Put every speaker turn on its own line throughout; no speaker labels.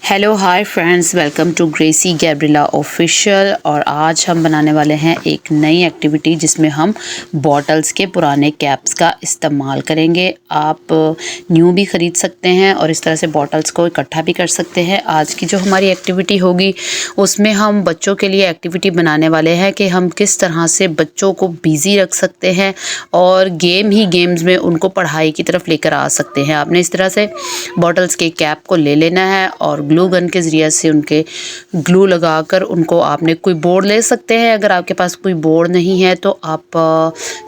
Hello hi friends, welcome to Gracy Gabriela official. और आज हम बनाने वाले हैं एक नई एक्टिविटी जिसमें हम बॉटल्स के पुराने कैप्स का इस्तेमाल करेंगे। आप न्यू भी ख़रीद सकते हैं और इस तरह से बॉटल्स को इकट्ठा भी कर सकते हैं। आज की जो हमारी एक्टिविटी होगी उसमें हम बच्चों के लिए एक्टिविटी बनाने वाले हैं कि हम किस तरह से बच्चों को बिज़ी रख सकते हैं और गेम्स में उनको पढ़ाई की तरफ लेकर आ सकते हैं। आपने इस तरह से बॉटल्स के कैप को ले लेना है और ग्लू गन के ज़रिए से उनके ग्लू लगाकर उनको आपने कोई बोर्ड ले सकते हैं। अगर आपके पास कोई बोर्ड नहीं है तो आप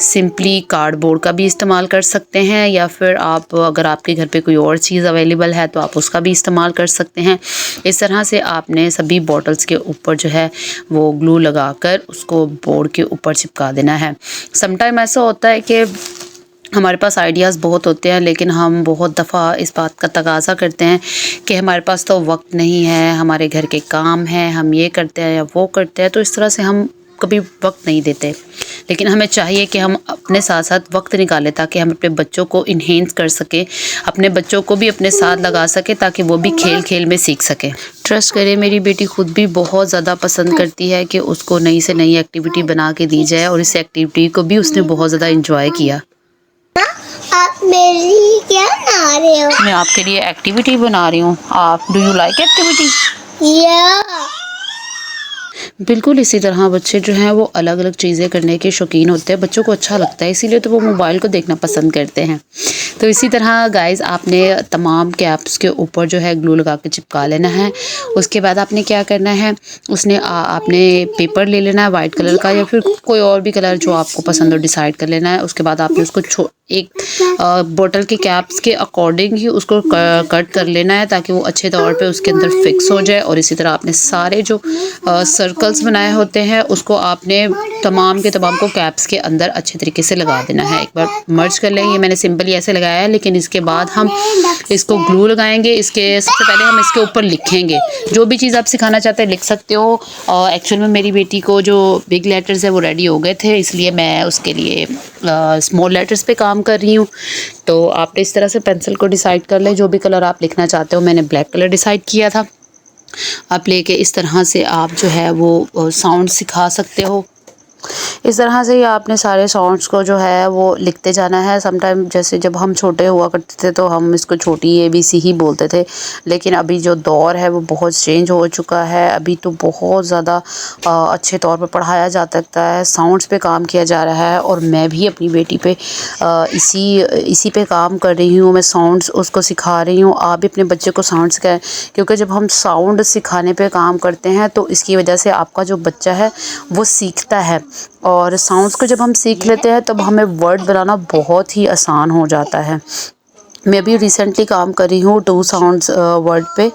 सिंपली कार्डबोर्ड का भी इस्तेमाल कर सकते हैं, या फिर आप अगर आपके घर पे कोई और चीज़ अवेलेबल है तो आप उसका भी इस्तेमाल कर सकते हैं। इस तरह से आपने सभी बॉटल्स के ऊपर जो है वो ग्लू लगाकर उसको बोर्ड के ऊपर चिपका देना है। समटाइम ऐसा होता है कि हमारे पास आइडियाज़ बहुत होते हैं, लेकिन हम बहुत दफ़ा इस बात का तकाज़ा करते हैं कि हमारे पास तो वक्त नहीं है, हमारे घर के काम हैं, हम ये करते हैं या वो करते हैं, तो इस तरह से हम कभी वक्त नहीं देते। लेकिन हमें चाहिए कि हम अपने साथ साथ वक्त निकालें ताकि हम अपने बच्चों को इन्हेंस कर सकें, अपने बच्चों को भी अपने साथ लगा सकें ताकि वो भी खेल खेल में सीख सकें। ट्रस्ट करें, मेरी बेटी खुद भी बहुत ज़्यादा पसंद करती है कि उसको नई से नई एक्टिविटी बना के दी जाए, और इस एक्टिविटी को भी उसने बहुत ज़्यादा इंजॉय किया।
आप मेरे लिए क्या बना रहे हो?
मैं आपके लिए एक्टिविटी बना रही हूँ। आप डू यू लाइक एक्टिविटी?
या
बिल्कुल इसी तरह बच्चे जो हैं वो अलग अलग चीज़ें करने के शौकीन होते हैं। बच्चों को अच्छा लगता है, इसीलिए तो वो मोबाइल को देखना पसंद करते हैं। तो इसी तरह गाइस आपने तमाम कैप्स के ऊपर जो है ग्लू लगा के चिपका लेना है। उसके बाद आपने क्या करना है, आपने पेपर ले लेना है वाइट कलर का, या फिर कोई और भी कलर जो आपको पसंद हो डिसाइड कर लेना है। उसके बाद आपने उसको एक बोतल के कैप्स के अकॉर्डिंग ही उसको कट कर लेना है ताकि वो अच्छे तौर पे उसके अंदर फिक्स हो जाए। और इसी तरह आपने सारे जो सर्कल्स बनाए होते हैं उसको आपने तमाम के तमाम को कैप्स के अंदर अच्छे तरीके से लगा देना है। एक बार मर्ज कर लें। ये मैंने सिंपली ऐसे लगाया है, लेकिन इसके बाद हम इसको ग्लू लगाएंगे। इसके सबसे पहले हम इसके ऊपर लिखेंगे। जो भी चीज़ आप सिखाना चाहते हैं लिख सकते हो। एक्चुअल में मेरी बेटी को जो बिग लेटर्स है वो रेडी हो गए थे, इसलिए मैं उसके लिए स्मॉल लेटर्स पे काम कर रही हूँ। तो आपने इस तरह से पेंसिल को डिसाइड कर लें जो भी कलर आप लिखना चाहते हो। मैंने ब्लैक कलर डिसाइड किया था। आप लेके इस तरह से आप जो है वो साउंड सिखा सकते हो। इस तरह से ही आपने सारे साउंड्स को जो है वो लिखते जाना है। समटाइम जैसे जब हम छोटे हुआ करते थे तो हम इसको छोटी ABC ही बोलते थे, लेकिन अभी जो दौर है वो बहुत चेंज हो चुका है। अभी तो बहुत ज़्यादा अच्छे तौर पे पढ़ाया जा सकता है, साउंड्स पे काम किया जा रहा है। और मैं भी अपनी बेटी पे इसी पे काम कर रही हूँ। मैं साउंड्स उसको सिखा रही हूँ। आप भी अपने बच्चे को साउंड सिखाएं, क्योंकि जब हम साउंड सिखाने पे काम करते हैं तो इसकी वजह से आपका जो बच्चा है वो सीखता है। और साउंड्स को जब हम सीख लेते हैं तब हमें वर्ड बनाना बहुत ही आसान हो जाता है। मैं भी रिसेंटली काम कर रही हूँ 2 साउंड्स वर्ड पे।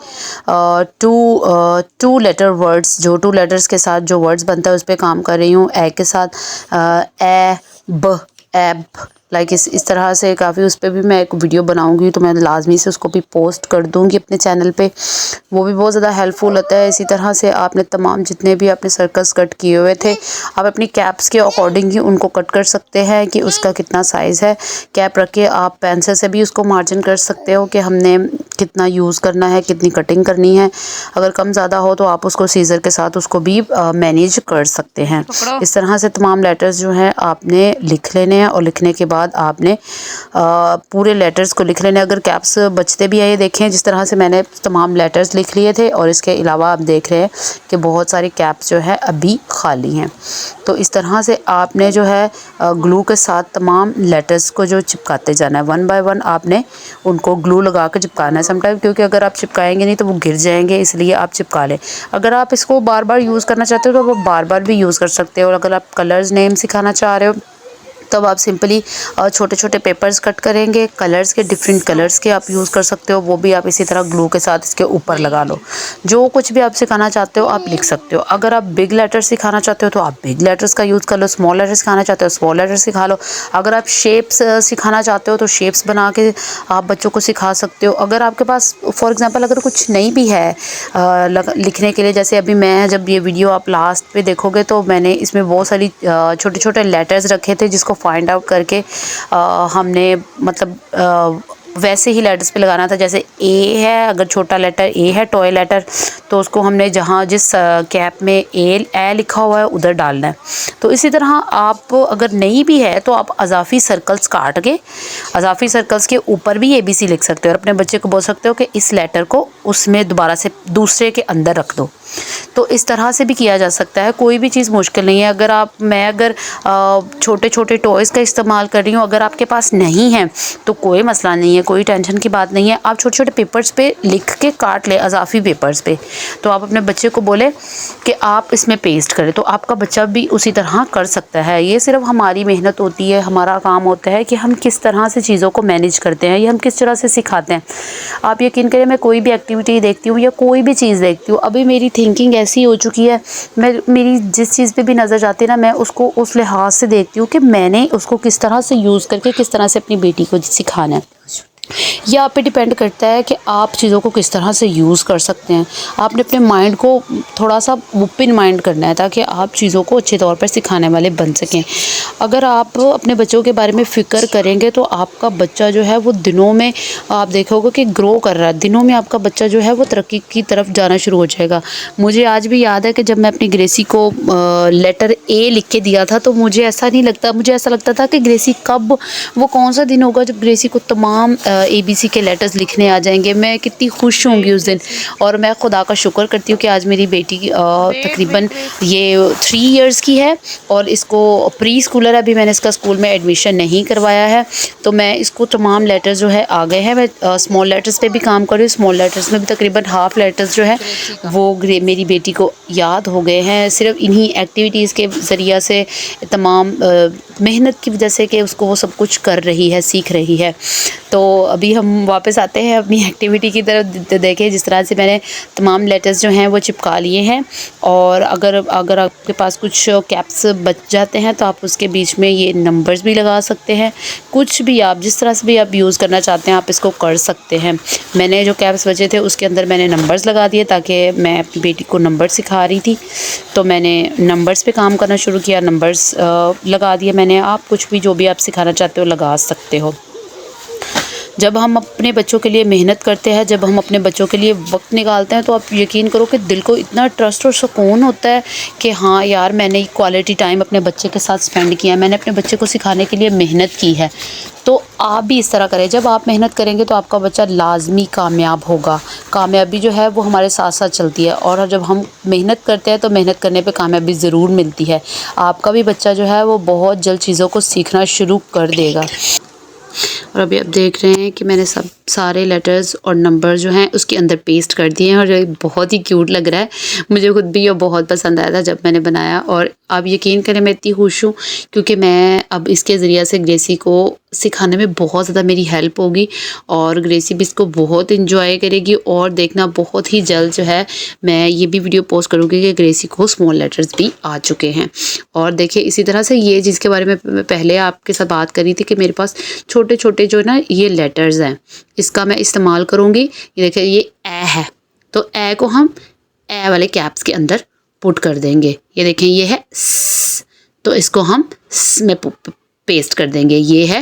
टू लेटर वर्ड्स, जो 2 लेटर्स के साथ जो वर्ड्स बनता है उस पर काम कर रही हूँ। ए के साथ ए ब एब, लाइक इस तरह से काफ़ी। उस पर भी मैं एक वीडियो बनाऊंगी तो मैं लाजमी से उसको भी पोस्ट कर दूंगी अपने चैनल पे। वो भी बहुत ज़्यादा हेल्पफुल होता है। इसी तरह से आपने तमाम जितने भी आपने सर्कल्स कट किए हुए थे आप अपनी कैप्स के अकॉर्डिंग ही उनको कट कर सकते हैं कि उसका कितना साइज़ है। कैप रख के आप पेंसिल से भी उसको मार्जिन कर सकते हो कि हमने कितना यूज़ करना है, कितनी कटिंग करनी है। अगर कम ज़्यादा हो तो आप उसको सीज़र के साथ उसको भी मैनेज कर सकते हैं। इस तरह से तमाम लेटर्स जो हैं आपने लिख लेने हैं, और लिखने के बाद आपने पूरे लेटर्स को लिख लेने। अगर कैप्स बचते भी हैं, ये देखें जिस तरह से मैंने तमाम लेटर्स लिख लिए थे। और इसके अलावा आप देख रहे हैं कि बहुत सारे कैप्स जो है अभी खाली हैं। तो इस तरह से आपने जो है ग्लू के साथ तमाम लेटर्स को जो चिपकाते जाना है। 1 बाय 1 आपने उनको ग्लू लगा कर चिपकाना है। समटाइम क्योंकि अगर आप चिपकाएंगे नहीं तो वो गिर जाएंगे, इसलिए आप चिपका लें। अगर आप इसको बार बार यूज़ करना चाहते हो तो वो बार बार भी यूज़ कर सकते हो। और अगर आप कलर्स नेम सिखाना चाह रहे हो तब आप सिंपली छोटे छोटे पेपर्स कट करेंगे, कलर्स के डिफरेंट कलर्स के आप यूज़ कर सकते हो। वो भी आप इसी तरह ग्लू के साथ इसके ऊपर लगा लो। जो कुछ भी आप सिखाना चाहते हो आप लिख सकते हो। अगर आप बिग लेटर्स सिखाना चाहते हो तो आप बिग लेटर्स का यूज़ कर लो। स्मॉल लेटर्स सिखाना चाहते हो स्मॉल लेटर्स सिखा लो। अगर आप शेप्स सिखाना चाहते हो तो शेप्स बना के आप बच्चों को सिखा सकते हो। अगर आपके पास फॉर एग्ज़ाम्पल अगर कुछ नहीं भी है लिखने के लिए, जैसे अभी मैं जब ये वीडियो आप लास्ट पे देखोगे तो मैंने इसमें बहुत सारी छोटे छोटे लेटर्स रखे थे जिसको फाइंड आउट करके हमने मतलब वैसे ही लेटर्स पे लगाना था। जैसे ए है, अगर छोटा लेटर ए है टॉय लेटर, तो उसको हमने जहाँ जिस कैप में ए लिखा हुआ है उधर डालना है। तो इसी तरह आप अगर नहीं भी है तो आप अजाफी सर्कल्स काट के अजाफी सर्कल्स के ऊपर भी ABC लिख सकते हो और अपने बच्चे को बोल सकते हो कि इस लेटर को उसमें दोबारा से दूसरे के अंदर रख दो। तो इस तरह से भी किया जा सकता है, कोई भी चीज़ मुश्किल नहीं है। अगर छोटे छोटे टॉयज़ का इस्तेमाल कर रही हूँ, अगर आपके पास नहीं है तो कोई मसला नहीं है, कोई टेंशन की बात नहीं है। आप छोटे छोटे पेपर्स पे लिख के काट ले, अजाफी पेपर्स पे, तो आप अपने बच्चे को बोले कि आप इसमें पेस्ट करें, तो आपका बच्चा भी उसी तरह कर सकता है। ये सिर्फ हमारी मेहनत होती है, हमारा काम होता है कि हम किस तरह से चीज़ों को मैनेज करते हैं, ये हम किस तरह से सिखाते हैं। आप यकीन करें, मैं कोई भी एक्टिविटी देखती हूँ या कोई भी चीज़ देखती हूँ, अभी मेरी थिंकिंग ऐसी हो चुकी है, मेरी जिस चीज़ पे भी नज़र जाती है ना, मैं उसको उस लिहाज से देखती हूँ कि मैंने उसको किस तरह से यूज़ करके किस तरह से अपनी बेटी को सिखाना है। ये आप पे डिपेंड करता है कि आप चीज़ों को किस तरह से यूज़ कर सकते हैं। आपने अपने माइंड को थोड़ा सा ओपन माइंड करना है ताकि आप चीज़ों को अच्छे तौर पर सिखाने वाले बन सकें। अगर आप अपने बच्चों के बारे में फ़िक्र करेंगे तो आपका बच्चा जो है वो दिनों में आप देखोगे कि ग्रो कर रहा है, दिनों में आपका बच्चा जो है वो तरक्की की तरफ जाना शुरू हो जाएगा। मुझे आज भी याद है कि जब मैं अपनी ग्रेसी को लेटर ए लिख के दिया था तो मुझे ऐसा नहीं लगता, मुझे ऐसा लगता था कि ग्रेसी कब, वो कौन सा दिन होगा जब ग्रेसी को तमाम ABC के लेटर्स लिखने आ जाएंगे। मैं कितनी खुश होंगी उस दिन। और मैं खुदा का शुक्र करती हूँ कि आज मेरी बेटी तकरीबन ये 3 इयर्स की है और इसको प्री स्कूलर, अभी मैंने इसका स्कूल में एडमिशन नहीं करवाया है, तो मैं इसको तमाम लेटर्स जो है आ गए हैं। मैं स्मॉल लेटर्स पे भी काम कर रही हूँ, स्मॉल लेटर्स में भी तकरीबन हाफ लेटर्स जो है वो मेरी बेटी को याद हो गए हैं, सिर्फ इन्हीं एक्टिविटीज़ के ज़रिए से, तमाम मेहनत की वजह से कि उसको वो सब कुछ कर रही है, सीख रही है। तो अभी हम वापस आते हैं अपनी एक्टिविटी की तरफ। देखें जिस तरह से मैंने तमाम लेटर्स जो हैं वो चिपका लिए हैं, और अगर आपके पास कुछ कैप्स बच जाते हैं तो आप उसके बीच में ये नंबर्स भी लगा सकते हैं। कुछ भी आप जिस तरह से भी आप यूज़ करना चाहते हैं आप इसको कर सकते हैं। मैंने जो कैप्स बचे थे उसके अंदर मैंने नंबर्स लगा दिए ताकि मैं अपनी बेटी को नंबर सिखा रही थी, तो मैंने नंबर्स पे काम करना शुरू किया, नंबर्स लगा दिए मैंने। आप कुछ भी जो भी आप सिखाना चाहते हो लगा सकते हो। जब हम अपने बच्चों के लिए मेहनत करते हैं, जब हम अपने बच्चों के लिए वक्त निकालते हैं, तो आप यकीन करो कि दिल को इतना ट्रस्ट और सुकून होता है कि हाँ यार, मैंने क्वालिटी टाइम अपने बच्चे के साथ स्पेंड किया है, मैंने अपने बच्चे को सिखाने के लिए मेहनत की है। तो आप भी इस तरह करें। जब आप मेहनत करेंगे तो आपका बच्चा लाजमी कामयाब होगा। कामयाबी जो है वो हमारे साथ साथ चलती है, और जब हम मेहनत करते हैं तो मेहनत करने पे कामयाबी ज़रूर मिलती है। आपका भी बच्चा जो है वो बहुत जल्द चीज़ों को सीखना शुरू कर देगा। और अभी आप देख रहे हैं कि मैंने सारे लेटर्स और नंबर जो हैं उसके अंदर पेस्ट कर दिए हैं, और ये बहुत ही क्यूट लग रहा है। मुझे खुद भी ये बहुत पसंद आया था जब मैंने बनाया, और आप यकीन करें मैं इतनी खुश हूँ क्योंकि मैं अब इसके ज़रिए से ग्रेसी को सिखाने में बहुत ज़्यादा मेरी हेल्प होगी, और ग्रेसी भी इसको बहुत इंजॉय करेगी। और देखना बहुत ही जल्द जो है मैं ये भी वीडियो पोस्ट करूँगी कि ग्रेसी को स्मॉल लेटर्स भी आ चुके हैं। और देखिए इसी तरह से ये जिसके बारे में पहले आपके साथ बात करी थी कि मेरे पास छोटे छोटे जो ना ये लेटर्स हैं, इसका मैं इस्तेमाल करूँगी। ये देखिए ये ए है, तो ए को हम ए वाले कैप्स के अंदर पुट कर देंगे। ये देखें ये है स, तो इसको हम स में पेस्ट कर देंगे। ये है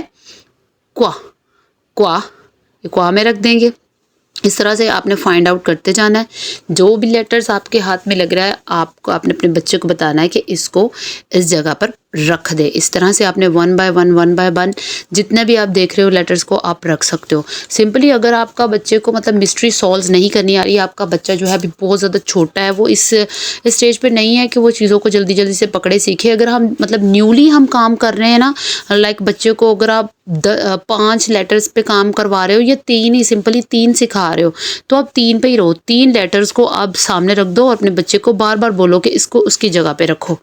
क्वा, क्वा, ये क्वा में रख देंगे। इस तरह से आपने फाइंड आउट करते जाना है। जो भी लेटर्स आपके हाथ में लग रहा है आपको आपने अपने बच्चे को बताना है कि इसको इस जगह पर रख दे। इस तरह से आपने 1 बाय 1 जितने भी आप देख रहे हो लेटर्स को आप रख सकते हो। सिंपली अगर आपका बच्चे को मतलब मिस्ट्री सॉल्व नहीं करनी आ रही है, आपका बच्चा जो है अभी बहुत ज़्यादा छोटा है, वो इस स्टेज पे नहीं है कि वो चीज़ों को जल्दी जल्दी से पकड़े सीखे। अगर हम मतलब न्यूली हम काम कर रहे हैं ना, लाइक बच्चे को अगर आप 5 लेटर्स पे काम करवा रहे हो या 3 ही, सिंपली 3 सिखा रहे हो, तो आप 3 पे ही रहो। 3 लेटर्स को आप सामने रख दो और अपने बच्चे को बार बार बोलो कि इसको उसकी जगह पे रखो।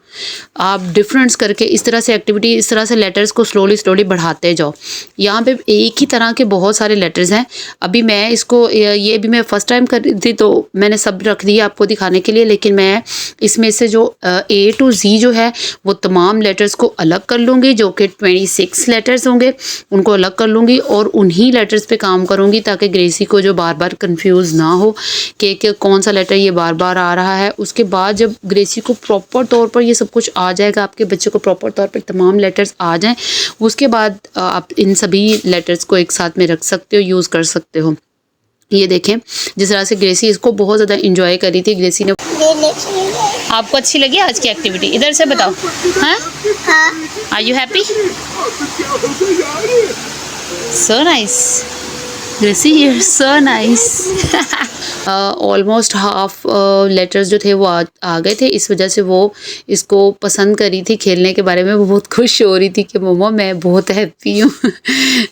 आप डिफरेंस करके इस तरह से एक्टिविटी, इस तरह से लेटर्स को स्लोली बढ़ाते जाओ। यहाँ पे एक ही तरह के बहुत सारे लेटर्स हैं। अभी मैं इसको ये भी मैं फर्स्ट टाइम कर रही थी तो मैंने सब रख दिया आपको दिखाने के लिए, लेकिन मैं इसमें से जो A to Z जो है वो तमाम लेटर्स को अलग कर लूँगी, जो कि 26 लेटर्स होंगे उनको अलग कर लूँगी और उन्हीं लेटर्स पे काम करूँगी ताकि ग्रेसी को जो बार बार कंफ्यूज ना हो कि कौन सा लेटर ये बार बार आ रहा है। उसके बाद जब ग्रेसी को प्रॉपर तौर पर ये सब कुछ आ जाएगा, आपके बच्चे को प्रॉपर तौर पर तमाम लेटर्स आ जाएं, उसके बाद आप इन सभी लेटर्स को एक साथ में रख सकते हो, यूज़ कर सकते हो। ये देखें जिस तरह से ग्रेसी इसको बहुत ज़्यादा इंजॉय करी थी। ग्रेसी ने आपको अच्छी लगी आज की एक्टिविटी? इधर से बताओ। हाँ, are you happy? So nice Gracie, you are so nice. Almost half letters जो थे वो आ गए थे, इस वजह से वो इसको पसंद करी थी। खेलने के बारे में वो बहुत खुश हो रही थी कि मम्मा मैं बहुत हैप्पी हूँ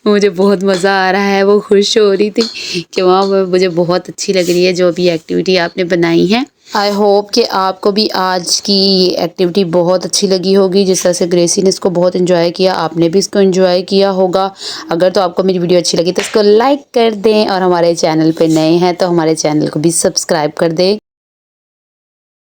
मुझे बहुत मज़ा आ रहा है। वो खुश हो रही थी कि मम्मा मुझे बहुत अच्छी लग रही है जो भी एक्टिविटी आपने बनाई है। आई होप कि आपको भी आज की ये एक्टिविटी बहुत अच्छी लगी होगी। जिस तरह से ग्रेसी ने इसको बहुत इन्जॉय किया, आपने भी इसको इन्जॉय किया होगा। अगर तो आपको मेरी वीडियो अच्छी लगी तो इसको लाइक कर दें, और हमारे चैनल पे नए हैं तो हमारे चैनल को भी सब्सक्राइब कर दें।